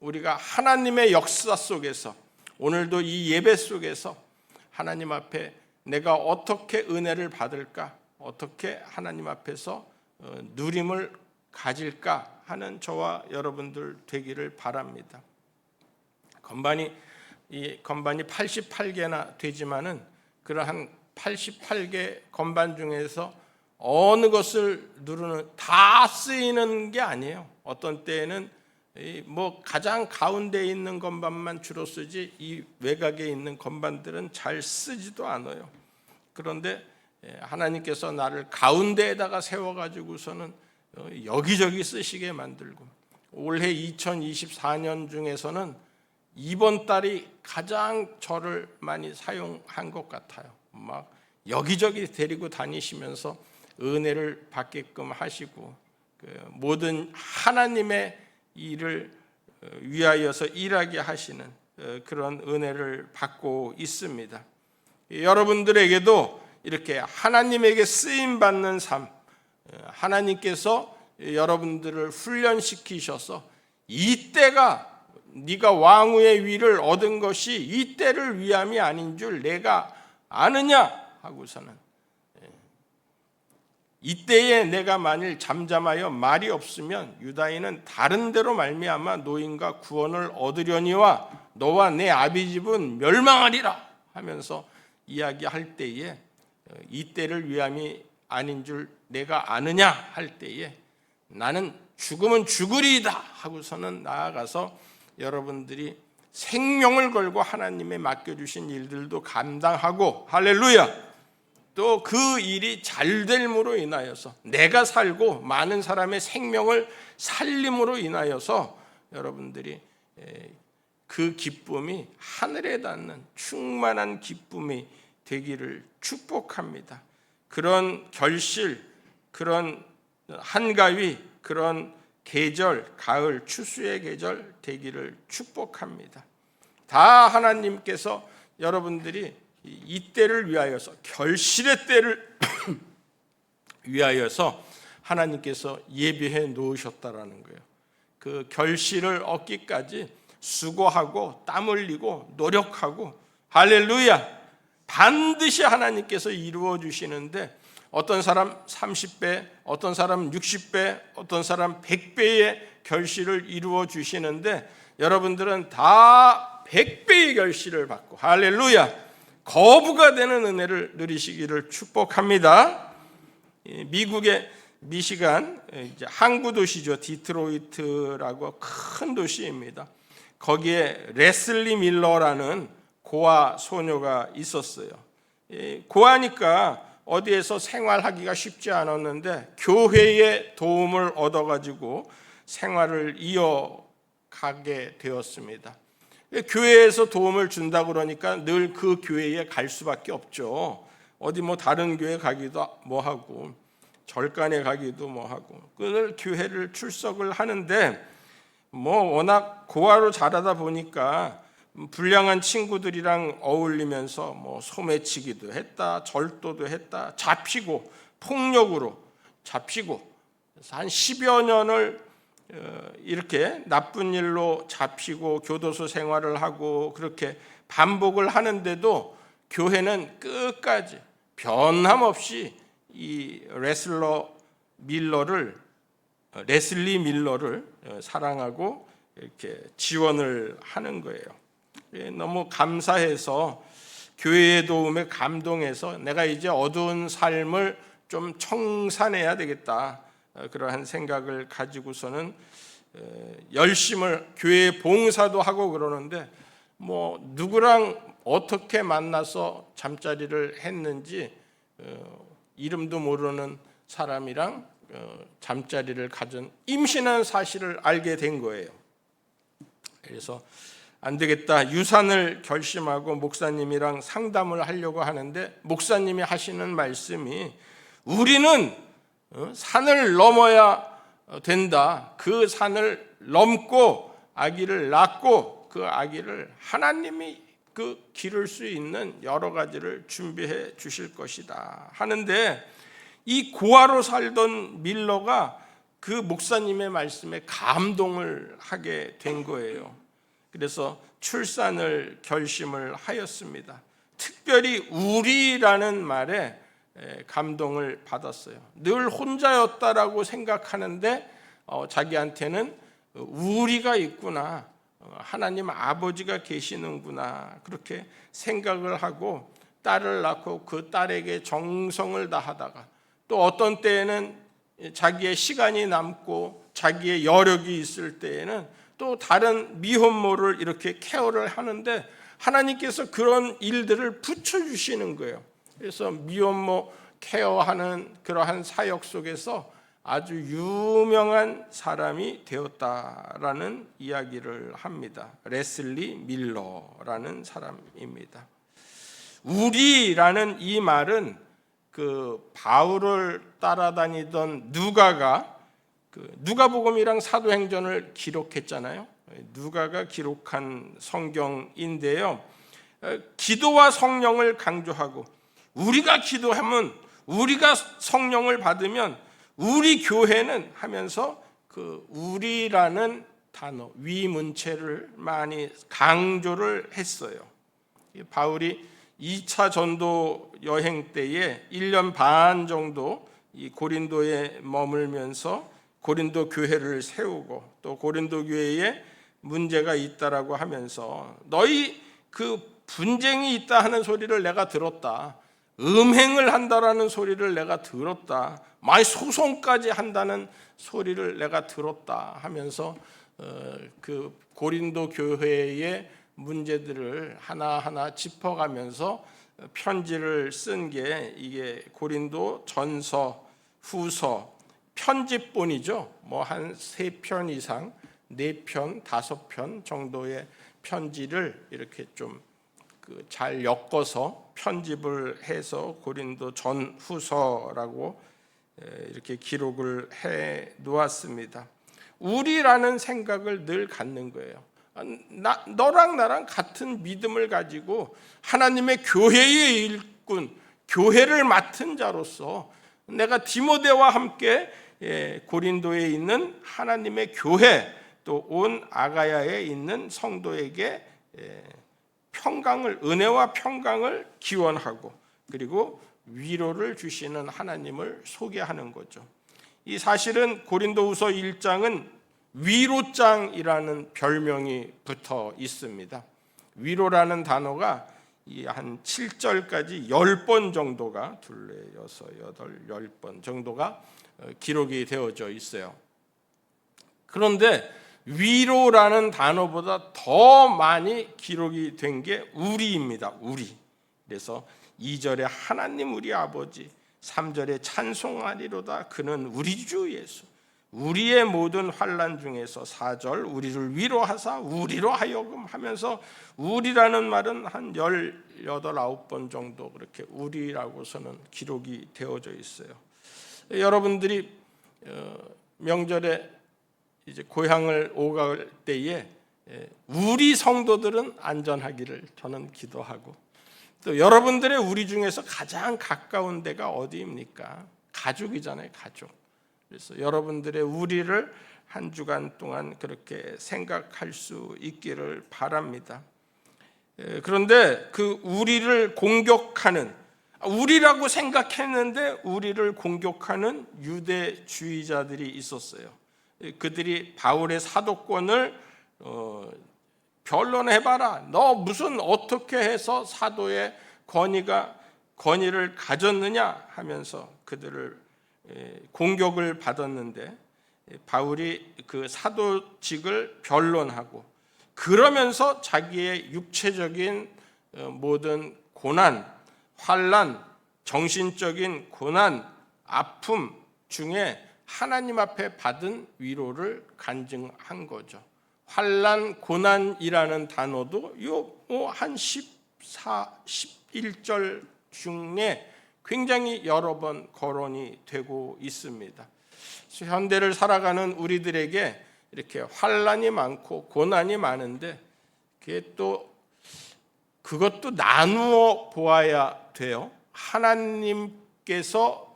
우리가 하나님의 역사 속에서 오늘도 이 예배 속에서 하나님 앞에 내가 어떻게 은혜를 받을까, 어떻게 하나님 앞에서 누림을 가질까 하는 저와 여러분들 되기를 바랍니다. 건반이 88개나 되지만은 그러한 88개 건반 중에서 어느 것을 누르는 다 쓰이는 게 아니에요. 어떤 때에는 뭐 가장 가운데에 있는 건반만 주로 쓰지 이 외곽에 있는 건반들은 잘 쓰지도 않아요. 그런데 하나님께서 나를 가운데에다가 세워가지고서는 여기저기 쓰시게 만들고, 올해 2024년 중에서는 이번 달이 가장 저를 많이 사용한 것 같아요. 막 여기저기 데리고 다니시면서 은혜를 받게끔 하시고, 모든 하나님의 일을 위하여서 일하게 하시는 그런 은혜를 받고 있습니다. 여러분들에게도 이렇게 하나님에게 쓰임 받는 삶, 하나님께서 여러분들을 훈련시키셔서 이때가 네가 왕후의 위를 얻은 것이 이때를 위함이 아닌 줄 내가 아느냐 하고서는, 이때에 내가 만일 잠잠하여 말이 없으면 유다인은 다른 데로 말미암아 노임과 구원을 얻으려니와 너와 내 아비 집은 멸망하리라 하면서 이야기할 때에, 이때를 위함이 아닌 줄 내가 아느냐 할 때에 나는 죽으면 죽으리이다 하고서는 나아가서 여러분들이 생명을 걸고 하나님의 맡겨주신 일들도 감당하고, 할렐루야, 또 그 일이 잘 됨으로 인하여서 내가 살고 많은 사람의 생명을 살림으로 인하여서 여러분들이 그 기쁨이 하늘에 닿는 충만한 기쁨이 되기를 축복합니다. 그런 결실, 그런 한가위, 그런 계절, 가을, 추수의 계절 되기를 축복합니다. 다 하나님께서 여러분들이 이때를 위하여서, 결실의 때를 위하여서 하나님께서 예비해 놓으셨다라는 거예요. 그 결실을 얻기까지 수고하고 땀 흘리고 노력하고, 할렐루야, 반드시 하나님께서 이루어 주시는데, 어떤 사람 30배, 어떤 사람 60배, 어떤 사람 100배의 결실을 이루어 주시는데 여러분들은 다 100배의 결실을 받고, 할렐루야, 거부가 되는 은혜를 누리시기를 축복합니다. 미국의 미시간 항구 도시죠. 디트로이트라고 큰 도시입니다. 거기에 레슬리 밀러라는 고아 소녀가 있었어요. 고아니까 어디에서 생활하기가 쉽지 않았는데 교회의 도움을 얻어가지고 생활을 이어가게 되었습니다. 교회에서 도움을 준다 그러니까 늘 그 교회에 갈 수밖에 없죠. 어디 뭐 다른 교회 가기도 뭐 하고 절간에 가기도 뭐 하고 늘 교회를 출석을 하는데, 뭐 워낙 고아로 자라다 보니까 불량한 친구들이랑 어울리면서 뭐 소매치기도 했다, 절도도 했다, 잡히고 폭력으로 잡히고, 한 10여 년을 이렇게 나쁜 일로 잡히고 교도소 생활을 하고 그렇게 반복을 하는데도 교회는 끝까지 변함없이 이 레슬리 밀러를 사랑하고 이렇게 지원을 하는 거예요. 너무 감사해서 교회의 도움에 감동해서 내가 이제 어두운 삶을 좀 청산해야 되겠다, 그러한 생각을 가지고서는 열심을 교회 봉사도 하고 그러는데, 뭐 누구랑 어떻게 만나서 잠자리를 했는지 이름도 모르는 사람이랑 잠자리를 가진 임신한 사실을 알게 된 거예요. 그래서 안 되겠다, 유산을 결심하고 목사님이랑 상담을 하려고 하는데 목사님이 하시는 말씀이, 우리는 산을 넘어야 된다. 그 산을 넘고 아기를 낳고 그 아기를 하나님이 그 기를 수 있는 여러 가지를 준비해 주실 것이다 하는데, 이 고아로 살던 밀러가 그 목사님의 말씀에 감동을 하게 된 거예요. 그래서 출산을 결심을 하였습니다. 특별히 우리라는 말에 감동을 받았어요. 늘 혼자였다라고 생각하는데 자기한테는 우리가 있구나, 하나님 아버지가 계시는구나, 그렇게 생각을 하고 딸을 낳고 그 딸에게 정성을 다하다가 또 어떤 때에는 자기의 시간이 남고 자기의 여력이 있을 때에는 또 다른 미혼모를 이렇게 케어를 하는데 하나님께서 그런 일들을 붙여주시는 거예요. 그래서 미혼모 케어하는 그러한 사역 속에서 아주 유명한 사람이 되었다라는 이야기를 합니다. 레슬리 밀러라는 사람입니다. 우리라는 이 말은 그 바울을 따라다니던 누가가 누가복음이랑 사도행전을 기록했잖아요. 누가가 기록한 성경인데요. 기도와 성령을 강조하고 우리가 기도하면, 우리가 성령을 받으면 우리 교회는 하면서 그 우리라는 단어, 위문체를 많이 강조를 했어요. 바울이 2차 전도 여행 때에 1년 반 정도 이 고린도에 머물면서 고린도 교회를 세우고 또 고린도 교회에 문제가 있다라고 하면서 너희 그 분쟁이 있다 하는 소리를 내가 들었다, 음행을 한다라는 소리를 내가 들었다, 많이 소송까지 한다는 소리를 내가 들었다 하면서 그 고린도 교회의 문제들을 하나하나 짚어가면서 편지를 쓴 게 이게 고린도 전서, 후서, 편집본이죠. 뭐 한 3편 이상, 4편, 5편 정도의 편지를 이렇게 좀 잘 엮어서 편집을 해서 고린도 전후서라고 이렇게 기록을 해 놓았습니다. 우리라는 생각을 늘 갖는 거예요. 너랑 나랑 같은 믿음을 가지고 하나님의 교회의 일꾼, 교회를 맡은 자로서 내가 디모데와 함께 고린도에 있는 하나님의 교회, 또 온 아가야에 있는 성도에게 평강을, 은혜와 평강을 기원하고 그리고 위로를 주시는 하나님을 소개하는 거죠. 이 사실은 고린도후서 1장은 위로장이라는 별명이 붙어 있습니다. 위로라는 단어가 한 7절까지 10번 정도가, 2, 6, 8, 10번 정도가 기록이 되어져 있어요. 그런데 위로라는 단어보다 더 많이 기록이 된 게 우리입니다. 우리. 그래서 2절에 하나님 우리 아버지, 3절에 찬송하리로다 그는 우리 주 예수, 우리의 모든 환난 중에서 4절 우리를 위로하사 우리로 하여금 하면서 우리라는 말은 한 18, 19번 정도 그렇게 우리라고서는 기록이 되어져 있어요. 여러분들이 명절에 이제 고향을 오갈 때에 우리 성도들은 안전하기를 저는 기도하고, 또 여러분들의 우리 중에서 가장 가까운 데가 어디입니까? 가족이잖아요, 가족. 그래서 여러분들의 우리를 한 주간 동안 그렇게 생각할 수 있기를 바랍니다. 그런데 그 우리를 공격하는, 우리라고 생각했는데 우리를 공격하는 유대주의자들이 있었어요. 그들이 바울의 사도권을 변론해봐라, 너 무슨 어떻게 해서 사도의 권위를 가졌느냐 하면서 그들을 공격을 받았는데, 바울이 그 사도직을 변론하고 그러면서 자기의 육체적인 모든 고난, 환난, 정신적인 고난, 아픔 중에 하나님 앞에 받은 위로를 간증한 거죠. 환난, 고난이라는 단어도 한 14, 11절 중에 굉장히 여러 번 거론이 되고 있습니다. 현대를 살아가는 우리들에게 이렇게 환난이 많고 고난이 많은데 그것도 나누어 보아야 돼요. 하나님께서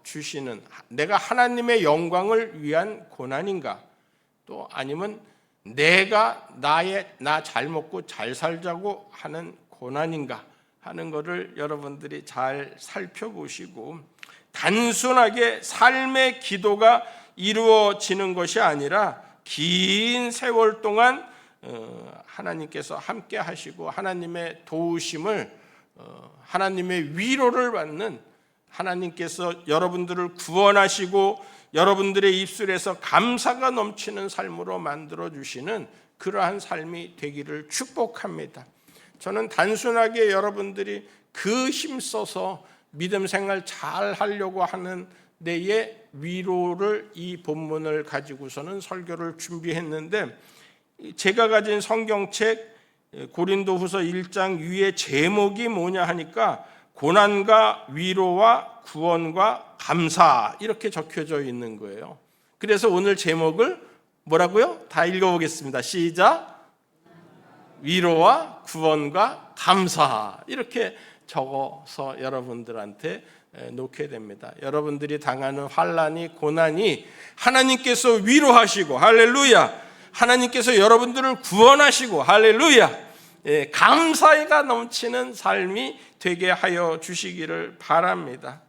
주시는, 내가 하나님의 영광을 위한 고난인가, 또 아니면 내가 나 잘 먹고 잘 살자고 하는 고난인가 하는 것을 여러분들이 잘 살펴보시고, 단순하게 삶의 기도가 이루어지는 것이 아니라 긴 세월 동안 하나님께서 함께 하시고 하나님의 도우심을, 하나님의 위로를 받는, 하나님께서 여러분들을 구원하시고 여러분들의 입술에서 감사가 넘치는 삶으로 만들어주시는 그러한 삶이 되기를 축복합니다. 저는 단순하게 여러분들이 그 힘써서 믿음 생활 잘 하려고 하는 데의 위로를, 이 본문을 가지고서는 설교를 준비했는데, 제가 가진 성경책 고린도후서 1장 위에 제목이 뭐냐 하니까 고난과 위로와 구원과 감사, 이렇게 적혀져 있는 거예요. 그래서 오늘 제목을 뭐라고요? 다 읽어보겠습니다. 시작. 위로와 구원과 감사, 이렇게 적어서 여러분들한테 놓게 됩니다. 여러분들이 당하는 환난이, 고난이 하나님께서 위로하시고, 할렐루야, 하나님께서 여러분들을 구원하시고, 할렐루야, 감사가 넘치는 삶이 되게 하여 주시기를 바랍니다.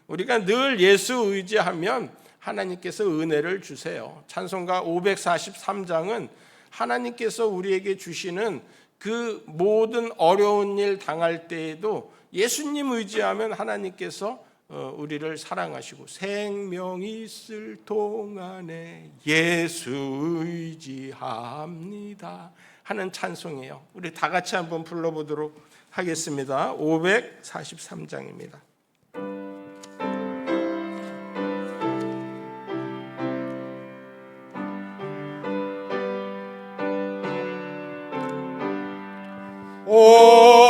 우리가 늘 예수 의지하면 하나님께서 은혜를 주세요. 찬송가 543장은 하나님께서 우리에게 주시는 그 모든 어려운 일 당할 때에도 예수님 의지하면 하나님께서 우리를 사랑하시고, 생명이 있을 동안에 예수 의지합니다 하는 찬송이에요. 우리 다 같이 한번 불러보도록 하겠습니다. 543장입니다.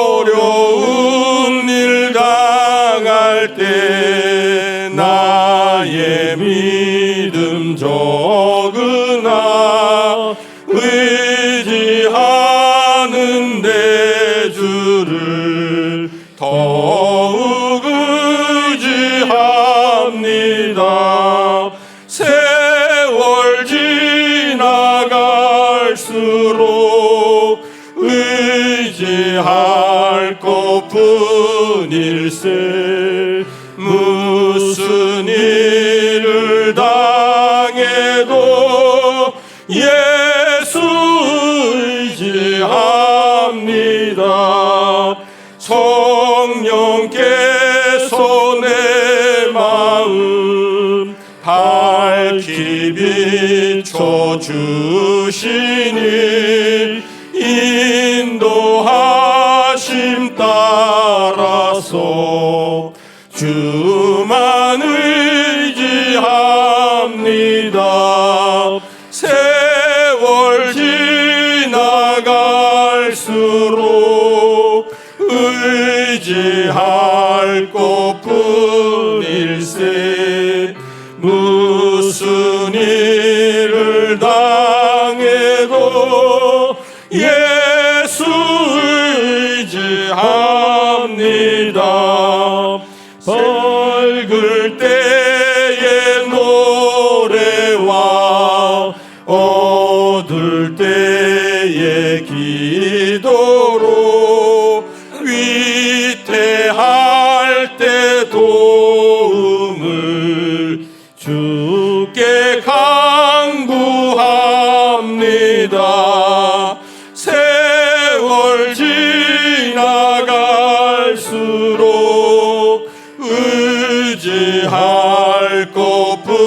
어려운 일 당할 때 나의 믿음 적으나 의지하는 내 주를 더욱 의지합니다. 세월 지나갈수록 의지할 것뿐일세. 무슨 일을 당해도 예수 의지합니다. 성령께서 내 마음 밝히 비춰주시니 인도하심 따라서 주만 의지합니다. 세월 지나갈수록 의지할 것뿐일세. 무슨 일을 당해도 예수 의지합니다. 밝을 때의 노래와 어두울 때의 기도로 위태할 때 도움을 주께 간구합니다. 세월 지나갈수록 의지할 것뿐일세.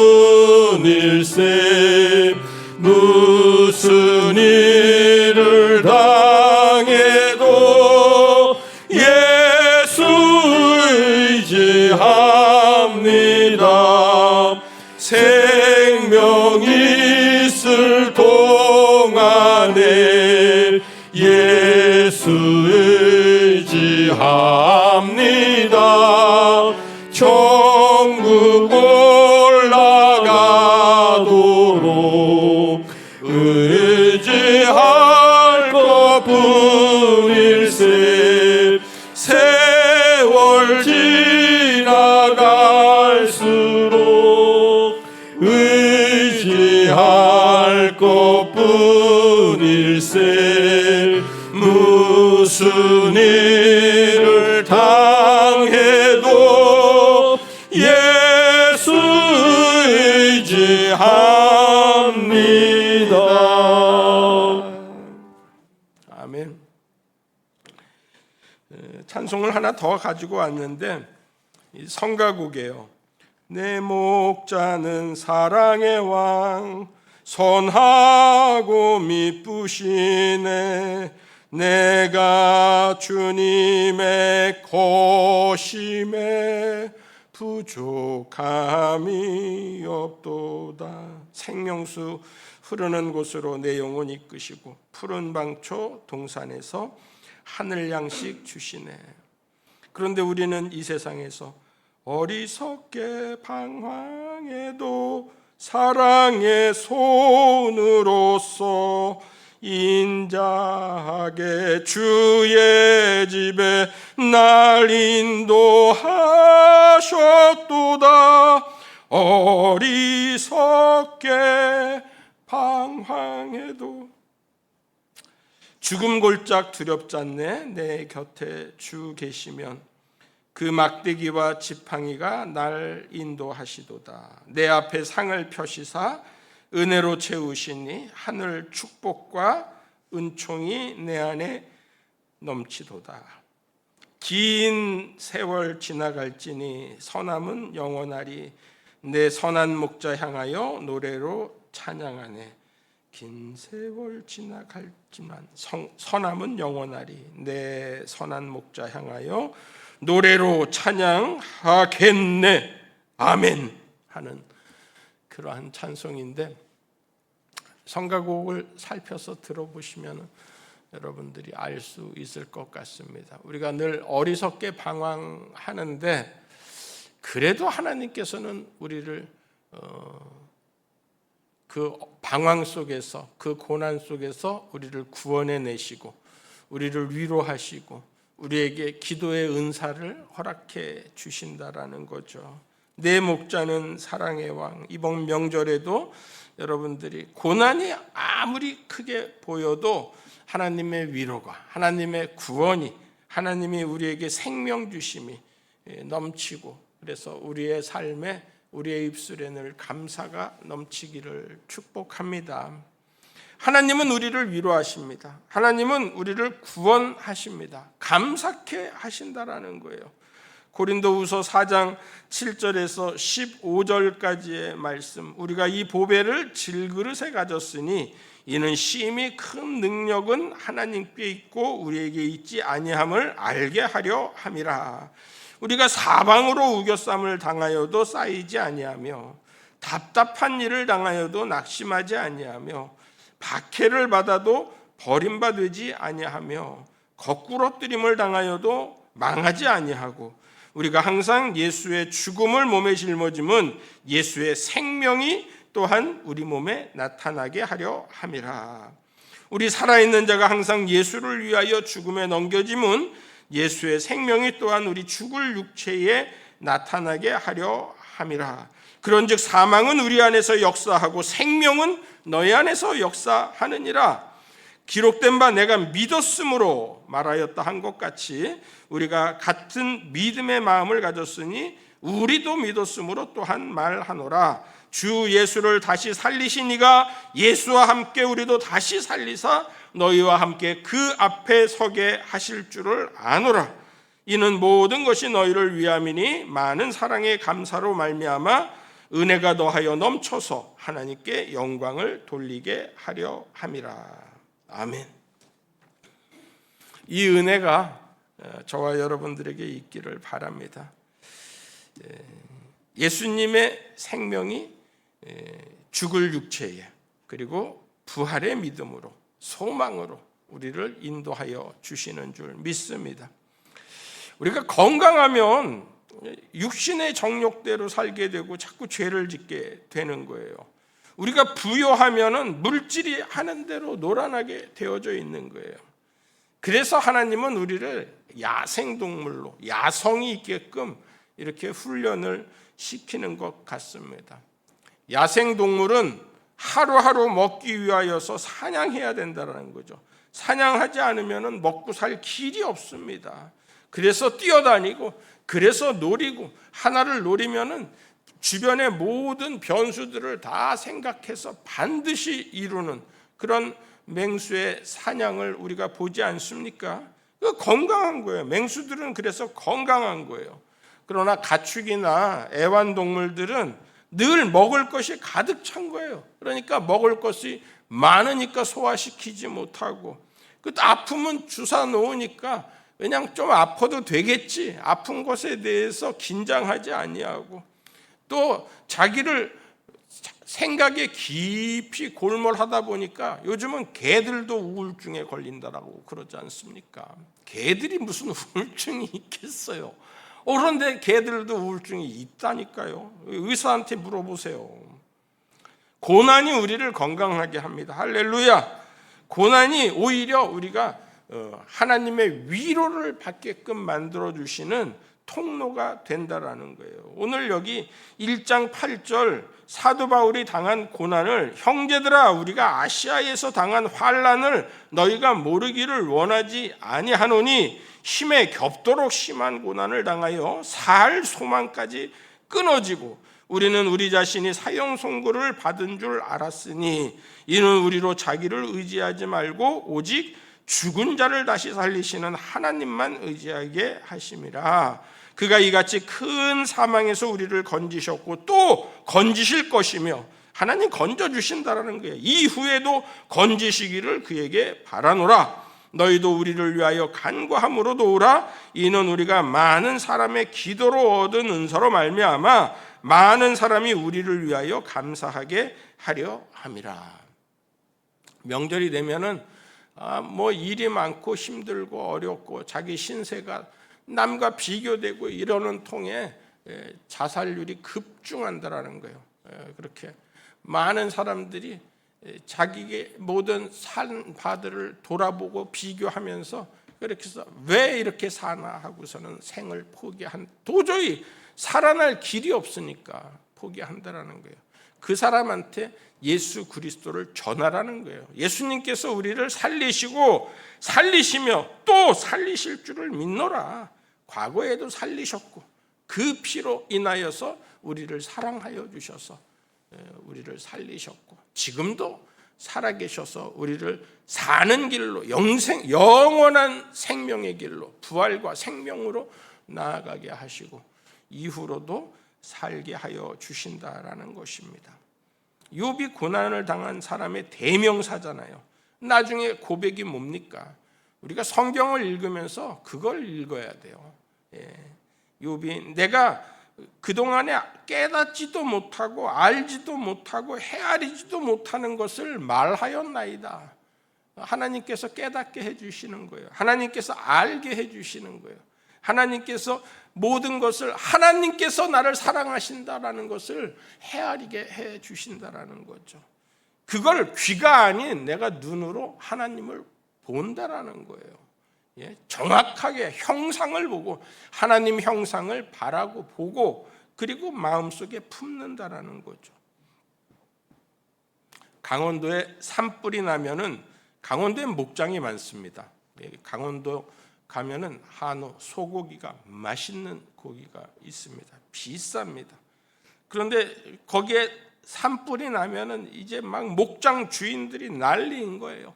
무슨 일을 당해도 예수 의지합니다. 생명이 있을 동안에 예수 의지합니다. 천국 올라가도록 의지할 것뿐일세. 세월 지나갈수록 무슨 일을 당해도 예수 의지합니다. 아멘. 찬송을 하나 더 가지고 왔는데 성가곡이에요. 내 목자는 사랑의 왕, 선하고 미쁘시네. 내가 주님의 거심에 부족함이 없도다. 생명수 흐르는 곳으로 내 영혼 이끄시고 푸른 방초 동산에서 하늘 양식 주시네. 그런데 우리는 이 세상에서 어리석게 방황해도 사랑의 손으로서 인자하게 주의 집에 날 인도하셨도다. 어리석게 방황해도 죽음 골짝 두렵지 않네. 내 곁에 주 계시면 그 막대기와 지팡이가 날 인도하시도다. 내 앞에 상을 펴시사 은혜로 채우시니 하늘 축복과 은총이 내 안에 넘치도다. 긴 세월 지나갈지니 선함은 영원하리. 내 선한 목자 향하여 노래로 찬양하네. 긴 세월 지나갈지만 선함은 영원하리. 내 선한 목자 향하여 노래로 찬양하겠네. 아멘 하는 그러한 찬송인데, 성가곡을 살펴서 들어보시면 여러분들이 알 수 있을 것 같습니다. 우리가 늘 어리석게 방황하는데 그래도 하나님께서는 우리를 그 방황 속에서, 그 고난 속에서 우리를 구원해 내시고 우리를 위로하시고 우리에게 기도의 은사를 허락해 주신다라는 거죠. 내 목자는 사랑의 왕. 이번 명절에도 여러분들이 고난이 아무리 크게 보여도 하나님의 위로가, 하나님의 구원이, 하나님이 우리에게 생명 주심이 넘치고, 그래서 우리의 삶에, 우리의 입술에 늘 감사가 넘치기를 축복합니다. 하나님은 우리를 위로하십니다. 하나님은 우리를 구원하십니다. 감사케 하신다라는 거예요. 고린도후서 4장 7절에서 15절까지의 말씀, 우리가 이 보배를 질그릇에 가졌으니 이는 심히 큰 능력은 하나님께 있고 우리에게 있지 아니함을 알게 하려 함이라. 우리가 사방으로 우겨쌈을 당하여도 쌓이지 아니하며 답답한 일을 당하여도 낙심하지 아니하며 박해를 받아도 버림받지 아니하며 거꾸러뜨림을 당하여도 망하지 아니하고 우리가 항상 예수의 죽음을 몸에 짊어짐은 예수의 생명이 또한 우리 몸에 나타나게 하려 함이라. 우리 살아있는 자가 항상 예수를 위하여 죽음에 넘겨짐은 예수의 생명이 또한 우리 죽을 육체에 나타나게 하려 함이라. 그런즉 사망은 우리 안에서 역사하고 생명은 너희 안에서 역사하느니라. 기록된 바 내가 믿었으므로 말하였다 한 것 같이 우리가 같은 믿음의 마음을 가졌으니 우리도 믿었으므로 또한 말하노라. 주 예수를 다시 살리신 이가 예수와 함께 우리도 다시 살리사 너희와 함께 그 앞에 서게 하실 줄을 아노라. 이는 모든 것이 너희를 위함이니 많은 사랑의 감사로 말미암아 은혜가 더하여 넘쳐서 하나님께 영광을 돌리게 하려 함이라. 아멘. 이 은혜가 저와 여러분들에게 있기를 바랍니다. 예수님의 생명이 죽을 육체에 그리고 부활의 믿음으로 소망으로 우리를 인도하여 주시는 줄 믿습니다. 우리가 건강하면 육신의 정욕대로 살게 되고 자꾸 죄를 짓게 되는 거예요. 우리가 부요하면은 물질이 하는 대로 노란하게 되어져 있는 거예요. 그래서 하나님은 우리를 야생동물로 야성이 있게끔 이렇게 훈련을 시키는 것 같습니다. 야생동물은 하루하루 먹기 위하여서 사냥해야 된다는 거죠. 사냥하지 않으면 먹고 살 길이 없습니다. 그래서 뛰어다니고, 그래서 노리고, 하나를 노리면은 주변의 모든 변수들을 다 생각해서 반드시 이루는 그런 맹수의 사냥을 우리가 보지 않습니까? 건강한 거예요. 맹수들은 그래서 건강한 거예요. 그러나 가축이나 애완동물들은 늘 먹을 것이 가득 찬 거예요. 그러니까 먹을 것이 많으니까 소화시키지 못하고, 아프면 주사 놓으니까 그냥 좀 아파도 되겠지, 아픈 것에 대해서 긴장하지 아니하고, 또 자기를 생각에 깊이 골몰하다 보니까 요즘은 개들도 우울증에 걸린다라고 그러지 않습니까? 개들이 무슨 우울증이 있겠어요? 그런데 개들도 우울증이 있다니까요. 의사한테 물어보세요. 고난이 우리를 건강하게 합니다. 할렐루야. 고난이 오히려 우리가 하나님의 위로를 받게끔 만들어주시는 통로가 된다라는 거예요. 오늘 여기 1장 8절 사도 바울이 당한 고난을, 형제들아 우리가 아시아에서 당한 환난을 너희가 모르기를 원하지 아니하노니 힘에 겹도록 심한 고난을 당하여 살 소망까지 끊어지고 우리는 우리 자신이 사형 선고를 받은 줄 알았으니 이는 우리로 자기를 의지하지 말고 오직 죽은 자를 다시 살리시는 하나님만 의지하게 하심이라. 그가 이같이 큰 사망에서 우리를 건지셨고 또 건지실 것이며, 하나님 건져주신다라는 거예요. 이후에도 건지시기를 그에게 바라노라. 너희도 우리를 위하여 간구함으로 도우라. 이는 우리가 많은 사람의 기도로 얻은 은사로 말미암아 많은 사람이 우리를 위하여 감사하게 하려 함이라. 명절이 되면은 뭐 일이 많고 힘들고 어렵고 자기 신세가 남과 비교되고 이러는 통에 자살률이 급증한다라는 거예요. 그렇게 많은 사람들이 자기의 모든 삶바들을 돌아보고 비교하면서 그렇게 해서 왜 이렇게 사나 하고서는 생을 도저히 살아날 길이 없으니까 포기한다라는 거예요. 그 사람한테 예수 그리스도를 전하라는 거예요. 예수님께서 우리를 살리시며 또 살리실 줄을 믿노라. 과거에도 살리셨고 그 피로 인하여서 우리를 사랑하여 주셔서 우리를 살리셨고 지금도 살아계셔서 우리를 사는 길로, 영원한 생명의 길로, 부활과 생명으로 나아가게 하시고 이후로도 살게 하여 주신다라는 것입니다. 욥이 고난을 당한 사람의 대명사잖아요. 나중에 고백이 뭡니까? 우리가 성경을 읽으면서 그걸 읽어야 돼요. 욥이 내가 그동안에 깨닫지도 못하고 알지도 못하고 헤아리지도 못하는 것을 말하였나이다. 하나님께서 깨닫게 해주시는 거예요. 하나님께서 알게 해주시는 거예요. 하나님께서 모든 것을, 하나님께서 나를 사랑하신다라는 것을 헤아리게 해주신다라는 거죠. 그걸 귀가 아닌 내가 눈으로 하나님을 본다라는 거예요. 정확하게 형상을 보고 하나님 형상을 바라고 보고 그리고 마음속에 품는다라는 거죠. 강원도에 산불이 나면은, 강원도에 목장이 많습니다. 강원도 가면은 한우, 소고기가 맛있는 고기가 있습니다. 비쌉니다. 그런데 거기에 산불이 나면은 이제 막 목장 주인들이 난리인 거예요.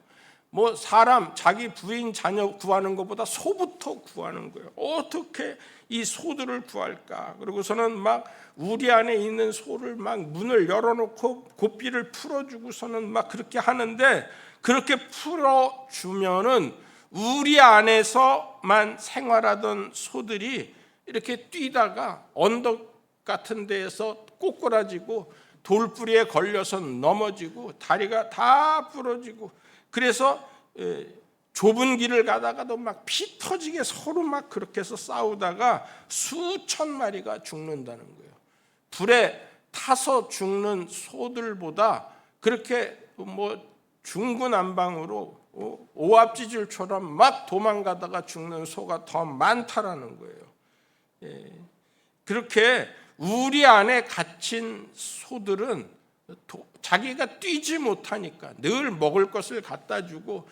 뭐 사람, 자기 부인, 자녀 구하는 것보다 소부터 구하는 거예요. 어떻게 이 소들을 구할까? 그리고서는 막 우리 안에 있는 소를 막 문을 열어놓고 고삐를 풀어주고서는 막 그렇게 하는데, 그렇게 풀어주면은 우리 안에서만 생활하던 소들이 이렇게 뛰다가 언덕 같은 데에서 꼬꾸라지고 돌뿌리에 걸려서 넘어지고 다리가 다 부러지고, 그래서 좁은 길을 가다가도 막 피 터지게 서로 막 그렇게 해서 싸우다가 수천 마리가 죽는다는 거예요. 불에 타서 죽는 소들보다 그렇게 뭐 중구난방으로 오합지졸처럼 막 도망가다가 죽는 소가 더 많다라는 거예요. 그렇게 우리 안에 갇힌 소들은 자기가 뛰지 못하니까 늘 먹을 것을 갖다 주고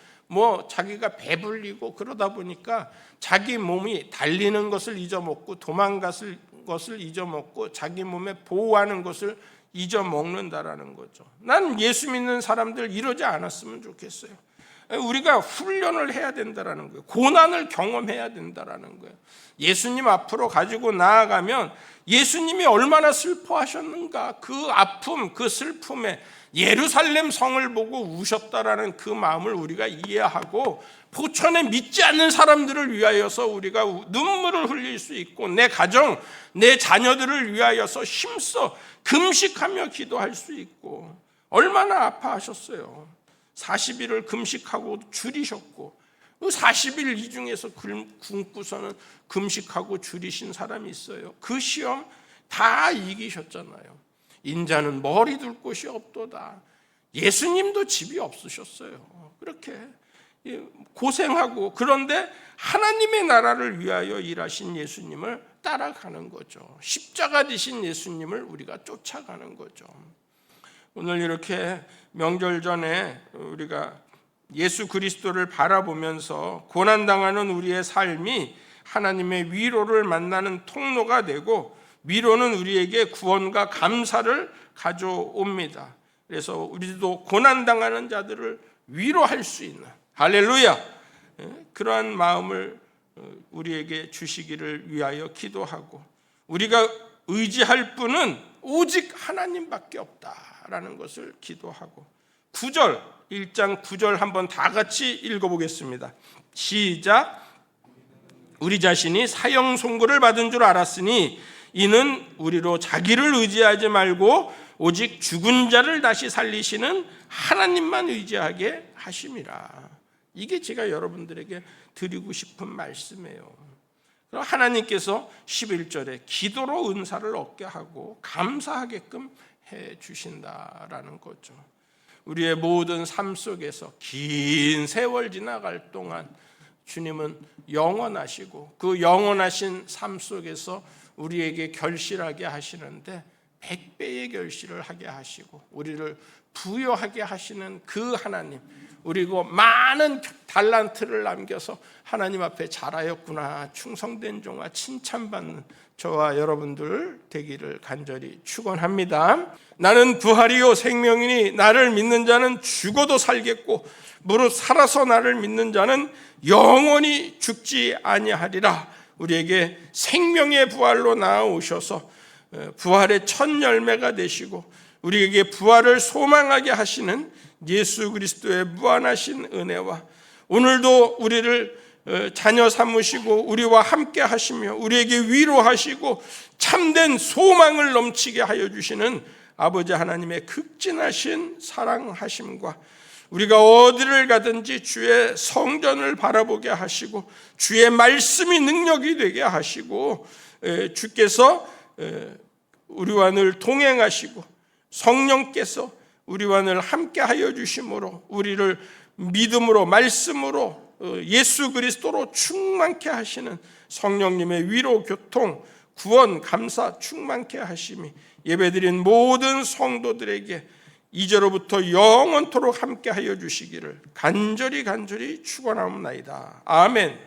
자기가 배불리고 그러다 보니까 자기 몸이 달리는 것을 잊어먹고 도망갔을 것을 잊어먹고 자기 몸에 보호하는 것을 잊어먹는다라는 거죠. 난 예수 믿는 사람들 이러지 않았으면 좋겠어요. 우리가 훈련을 해야 된다라는 거예요. 고난을 경험해야 된다라는 거예요. 예수님 앞으로 가지고 나아가면 예수님이 얼마나 슬퍼하셨는가, 그 아픔, 그 슬픔에 예루살렘 성을 보고 우셨다라는 그 마음을 우리가 이해하고 포천에 믿지 않는 사람들을 위하여서 우리가 눈물을 흘릴 수 있고 내 가정, 내 자녀들을 위하여서 힘써 금식하며 기도할 수 있고 얼마나 아파하셨어요. 40일을 금식하고 줄이셨고 40일 이 중에서 굶고서는 금식하고 줄이신 사람이 있어요. 그 시험 다 이기셨잖아요. 인자는 머리 둘 곳이 없도다. 예수님도 집이 없으셨어요. 그렇게 고생하고 그런데 하나님의 나라를 위하여 일하신 예수님을 따라가는 거죠. 십자가 지신 예수님을 우리가 쫓아가는 거죠. 오늘 이렇게 명절 전에 우리가 예수 그리스도를 바라보면서 고난당하는 우리의 삶이 하나님의 위로를 만나는 통로가 되고 위로는 우리에게 구원과 감사를 가져옵니다. 그래서 우리도 고난당하는 자들을 위로할 수 있는 할렐루야 그러한 마음을 우리에게 주시기를 위하여 기도하고 우리가 의지할 분은 오직 하나님밖에 없다라는 것을 기도하고 9절 1장 9절 한번 다 같이 읽어보겠습니다. 시작. 우리 자신이 사형 선고를 받은 줄 알았으니 이는 우리로 자기를 의지하지 말고 오직 죽은 자를 다시 살리시는 하나님만 의지하게 하심이라. 이게 제가 여러분들에게 드리고 싶은 말씀이에요. 하나님께서 11절에 기도로 은사를 얻게 하고 감사하게끔 해 주신다라는 거죠. 우리의 모든 삶 속에서 긴 세월 지나갈 동안 주님은 영원하시고 그 영원하신 삶 속에서 우리에게 결실하게 하시는데 100배의 결실을 하게 하시고 우리를 부여하게 하시는 그 하나님, 그리고 많은 달란트를 남겨서 하나님 앞에 잘하였구나 충성된 종아 칭찬받는 저와 여러분들 되기를 간절히 축원합니다. 나는 부활이요 생명이니 나를 믿는 자는 죽어도 살겠고 무릇 살아서 나를 믿는 자는 영원히 죽지 아니하리라. 우리에게 생명의 부활로 나아오셔서 부활의 첫 열매가 되시고 우리에게 부활을 소망하게 하시는 예수 그리스도의 무한하신 은혜와 오늘도 우리를 자녀 삼으시고 우리와 함께 하시며 우리에게 위로하시고 참된 소망을 넘치게 하여 주시는 아버지 하나님의 극진하신 사랑하심과 우리가 어디를 가든지 주의 성전을 바라보게 하시고 주의 말씀이 능력이 되게 하시고 주께서 우리와 늘 동행하시고 성령께서 우리와 늘 함께 하여 주심으로 우리를 믿음으로 말씀으로 예수 그리스도로 충만케 하시는 성령님의 위로 교통 구원 감사 충만케 하심이 예배드린 모든 성도들에게 이제로부터 영원토록 함께 하여 주시기를 간절히 축원하옵나이다. 아멘.